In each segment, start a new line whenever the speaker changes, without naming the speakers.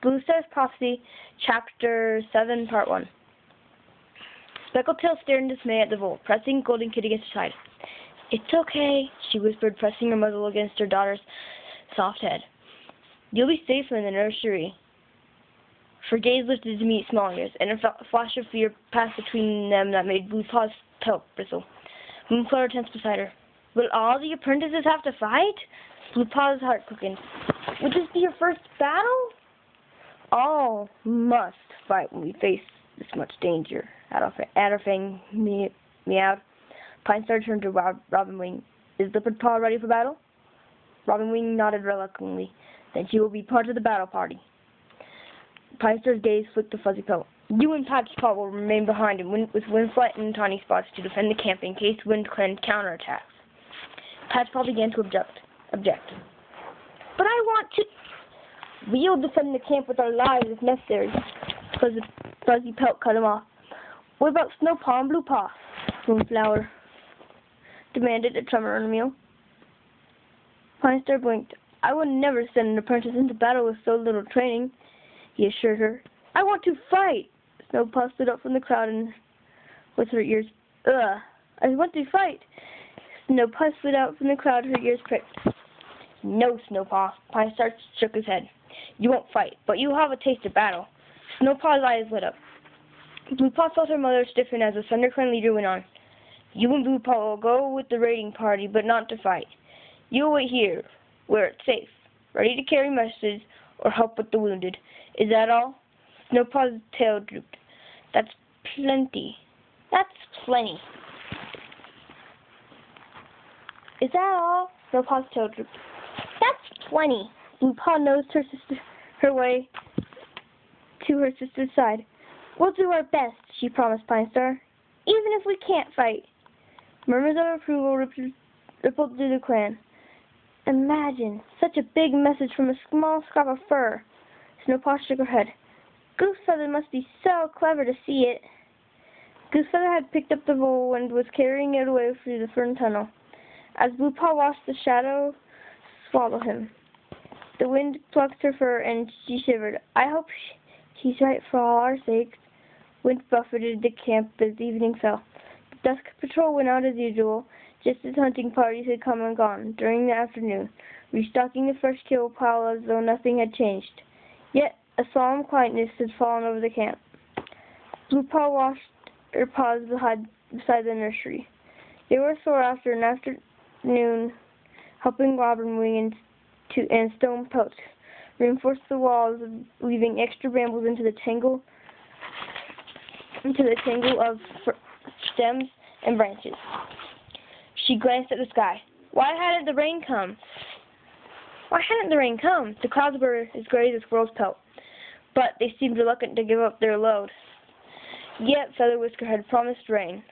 Bluestars Prophecy, Chapter 7, Part 1. Speckletail stared in dismay at the vole, pressing Golden Kid against her side. "It's okay," she whispered, pressing her muzzle against her daughter's soft head. "You'll be safer in the nursery." Her gaze lifted to meet Small Ears, and a flash of fear passed between them that made Blue Paw's pelt bristle. Moonflower tensed beside her. "Will all the apprentices have to fight?" Blue Paw's heart quickened. "Would this be your first battle?" "All must fight when we face this much danger," Adderfang meowed. Pine Star turned to Robin Wing. "Is Leopard Paw ready for battle?" Robin Wing nodded reluctantly. "Then she will be part of the battle party." Pine Star's gaze flicked the fuzzy pelt. "You and Patch Paw will remain behind with Windflight and tiny spots to defend the camp in case Wind Clan counterattacks." Patch Paw began to object. "But I want to..." "We'll defend the camp with our lives if necessary." Fuzzy Pelt cut him off. "What about Snow Paw and Blue Paw?" Moonflower demanded, a tremor on her meal. Pine Star blinked. "I would never send an apprentice into battle with so little training," he assured her. "I want to fight!" Snow Paw stood up from the crowd and with her ears. "Ugh, I want to fight!" Snow Paw slid out from the crowd, her ears pricked. "No, Snow Paw." Pine Star shook his head. "You won't fight, but you'll have a taste of battle." Snow Paw's eyes lit up. Blue Paw felt her mother stiffen as the ThunderClan leader went on. "You and Blue Paw will go with the raiding party, but not to fight. You'll wait here, where it's safe, ready to carry messages or help with the wounded. Is that all?" Snow Paw's tail drooped. "That's plenty. That's plenty." "Is that all?" Snow Paw's tail drooped. "That's plenty." Blue Paw nosed her way to her sister's side. "We'll do our best," she promised Pine Star, "even if we can't fight." Murmurs of approval rippled through the clan. "Imagine such a big message from a small scrap of fur." Snowpaw shook her head. "Goosefeather must be so clever to see it." Goosefeather had picked up the vole and was carrying it away through the fern tunnel. As Blue Paw watched the shadow swallow him, the wind plucked her fur and she shivered. "I hope he's right for all our sakes." Wind buffeted the camp as evening fell. The dusk patrol went out as usual, just as hunting parties had come and gone during the afternoon, restocking the fresh kill pile as though nothing had changed. Yet a solemn quietness had fallen over the camp. Blue Paw washed her paws beside the nursery. They were sore after an afternoon helping Robin Wing and Stone Pelt reinforce the walls, leaving extra brambles into the tangle of stems and branches. She glanced at the sky. Why hadn't the rain come? The clouds were as gray as a squirrel's pelt, but they seemed reluctant to give up their load. Yet Feather Whisker had promised rain,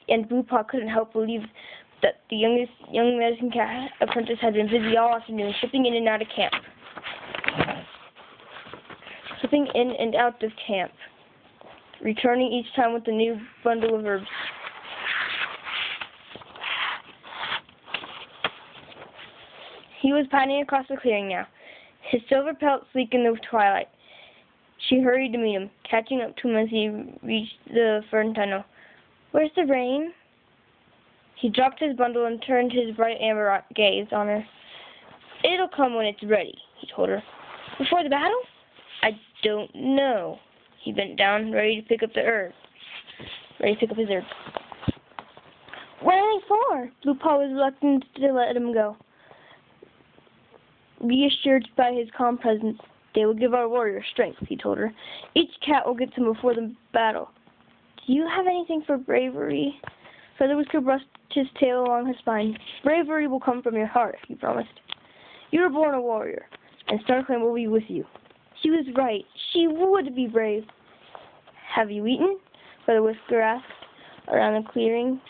and Blue Paw couldn't help believe that the young medicine cat apprentice had been busy all afternoon, slipping in and out of camp. Returning each time with a new bundle of herbs. He was padding across the clearing now, his silver pelt sleek in the twilight. She hurried to meet him, catching up to him as he reached the fern tunnel. "Where's the rain?" He dropped his bundle and turned his bright amber gaze on her. "It'll come when it's ready," he told her. "Before the battle?" "I don't know." He bent down, ready to pick up his herbs. "What are they for?" Blue Paw was reluctant to let him go. Reassured by his calm presence, "They will give our warriors strength," he told her. "Each cat will get some before the battle." "Do you have anything for bravery?" Feather Whisker brushed his tail along her spine. "Bravery will come from your heart," he promised. "You were born a warrior, and StarClan will be with you." She was right. She would be brave. "Have you eaten?" Feather Whisker asked. Around the clearing,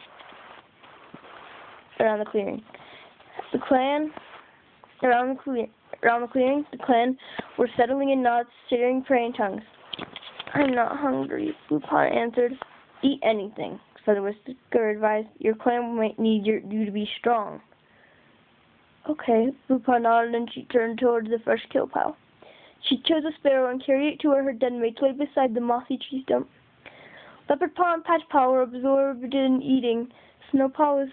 the clan were settling in knots, sharing praying tongues. "I'm not hungry," Blue Paw answered. "Eat anything," Feather Whisker advised. "Your clan might need you to be strong." "Okay," Blue Paw nodded, and she turned towards the fresh kill pile. She chose a sparrow and carried it to where her den mates lay beside the mossy tree stump. Leopard Paw and Patch Paw were absorbed in eating. Snow Paw was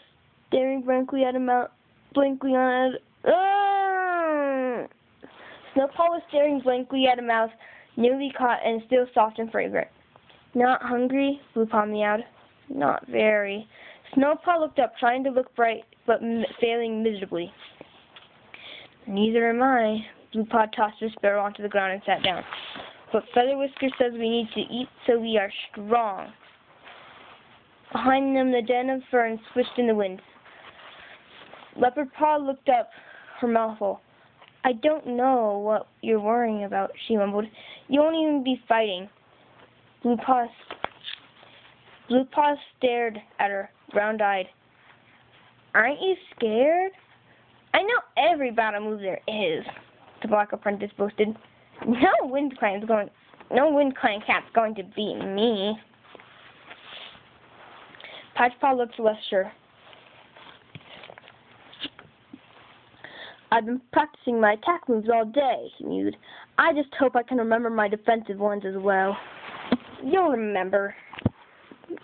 staring blankly at a mouse. Snow Paw was staring blankly at a mouse, newly caught and still soft and fragrant. Not hungry? Blue Paw meowed. Not very. Snow Paw looked up, trying to look bright, but failing miserably. Neither am I. Blue Paw tossed her sparrow onto the ground and sat down. But Feather Whisker says we need to eat so we are strong. Behind them, the den of ferns swished in the wind. Leopard Paw looked up, her mouth full. I don't know what you're worrying about, she mumbled. You won't even be fighting. Blue Paw stared at her, round-eyed. Aren't you scared? I know every battle move there is, the Black Apprentice boasted. No Wind Clan cat's going to beat me. Patch Paw looked less sure. I've been practicing my attack moves all day, he mused. I just hope I can remember my defensive ones as well. You'll remember,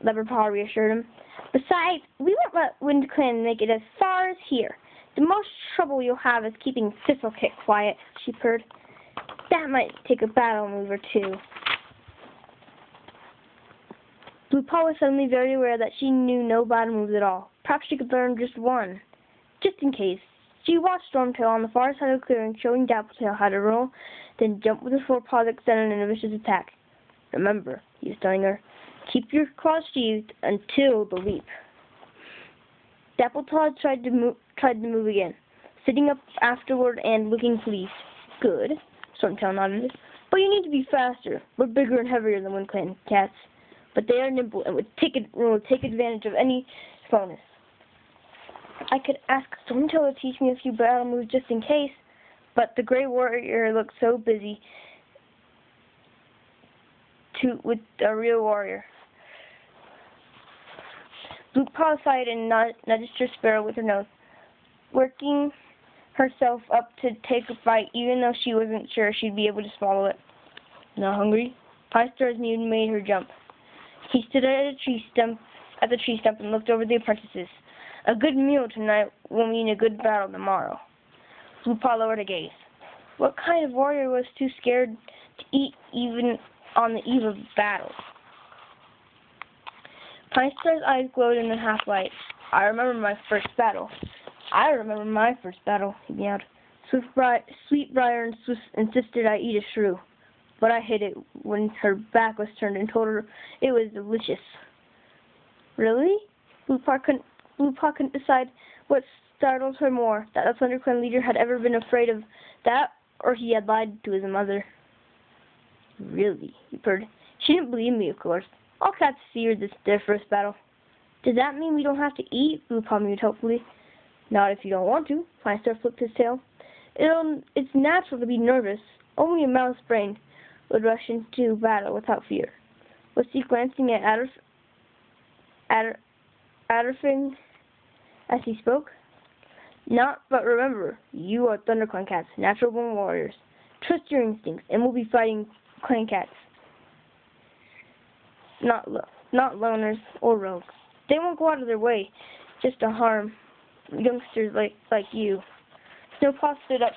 Leopard Paw reassured him. Besides, we won't let Wind Clan make it as far as here. The most trouble you'll have is keeping Thistlekick quiet, she purred. That might take a battle move or two. Blue Paw was suddenly very aware that she knew no battle moves at all. Perhaps she could learn just one, just in case. She watched Stormtail on the far side of the clearing, showing Dappletail how to roll, then jump with his forepaws extended in a vicious attack. Remember, he was telling her, keep your claws sheathed until the leap. Dappletail tried to move again, sitting up afterward and looking pleased. Good, Stormtail nodded. But you need to be faster. We're bigger and heavier than Wind Clan cats, but they are nimble and would take advantage of any bonus. I could ask Stormtail to teach me a few battle moves just in case, but the Grey Warrior looked so busy with a real warrior. Blue Paw sighed and nudged her sparrow with her nose, working herself up to take a bite even though she wasn't sure she'd be able to swallow it. Not hungry? Piestar's mew made her jump. He stood at the tree stump and looked over the apprentices. A good meal tonight will mean a good battle tomorrow. Blue Paw lowered a gaze. What kind of warrior was too scared to eat even on the eve of battle? Piestar's eyes glowed in the half-light. I remember my first battle, he meowed. Sweetbriar insisted I eat a shrew, but I hid it when her back was turned and told her it was delicious. Really? Blue Paw couldn't decide what startled her more, that the ThunderClan leader had ever been afraid of that, or he had lied to his mother. Really? He purred. She didn't believe me, of course. All cats feared their first battle. Does that mean we don't have to eat? Blue Paw mewed hopefully. Not if you don't want to. Piestar flipped his tail. It's natural to be nervous. Only a mouse brain would rush into battle without fear. Was he glancing at Adderfin as he spoke? Not, but remember, you are ThunderClan cats, natural-born warriors. Trust your instincts, and we'll be fighting clan cats. Not loners or rogues. They won't go out of their way just to harm youngsters like you. Snow Paw stood up,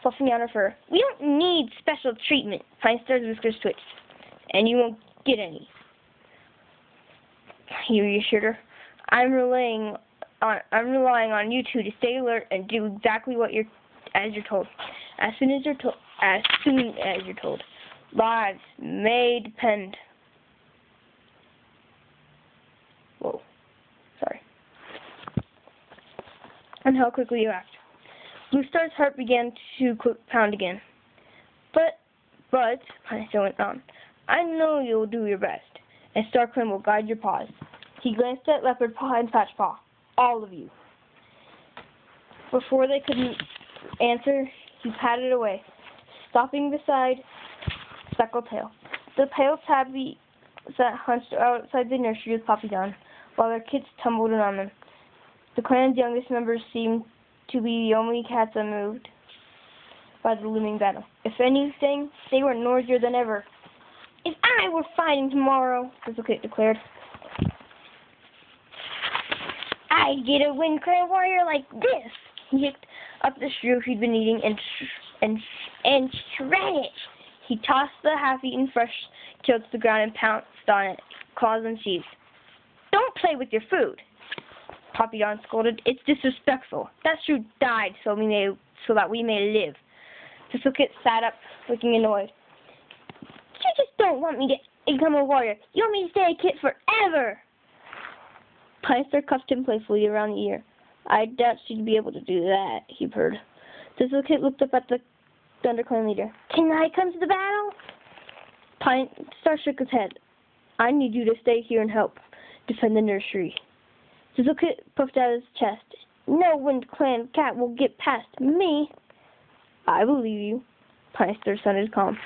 fluffing out her fur. We don't need special treatment. Piestar's whiskers twitched. And you won't get any. He reassured her. I'm relying on you two to stay alert and do exactly as you're told. As soon as you're told. Lives may depend. Whoa. Sorry. And how quickly you act. Bluestar's heart began to pound again. But, Piestar went on, I know you'll do your best, and StarClan will guide your paws. He glanced at Leopard Paw and Patch Paw. All of you. Before they could answer, he patted away, stopping beside Speckletail. The pale tabby sat hunched outside the nursery with Poppy Dawn, while their kits tumbled around them. The clan's youngest members seemed to be the only cats unmoved. by the looming battle. If anything, they were noisier than ever. If I were fighting tomorrow, Thistlecake declared, I'd get a Wind Clan warrior like this. He picked up the stew he'd been eating and shred it. He tossed the half-eaten fresh kill to the ground and pounced on it, claws and teeth. Don't play with your food, Poppy Dawn scolded. It's disrespectful. That stew died so that we may live. Thistlecake sat up, looking annoyed. You just don't want me to become a warrior. You want me to stay a kid forever. Pinester cuffed him playfully around the ear. I doubt she'd be able to do that, he purred. Thistlecake looked up at the ThunderClan leader. Can I come to the battle? Pinester shook his head. I need you to stay here and help defend the nursery. Thistlecake puffed out his chest. No Wind Clan cat will get past me. I believe you. Pinester sounded calm.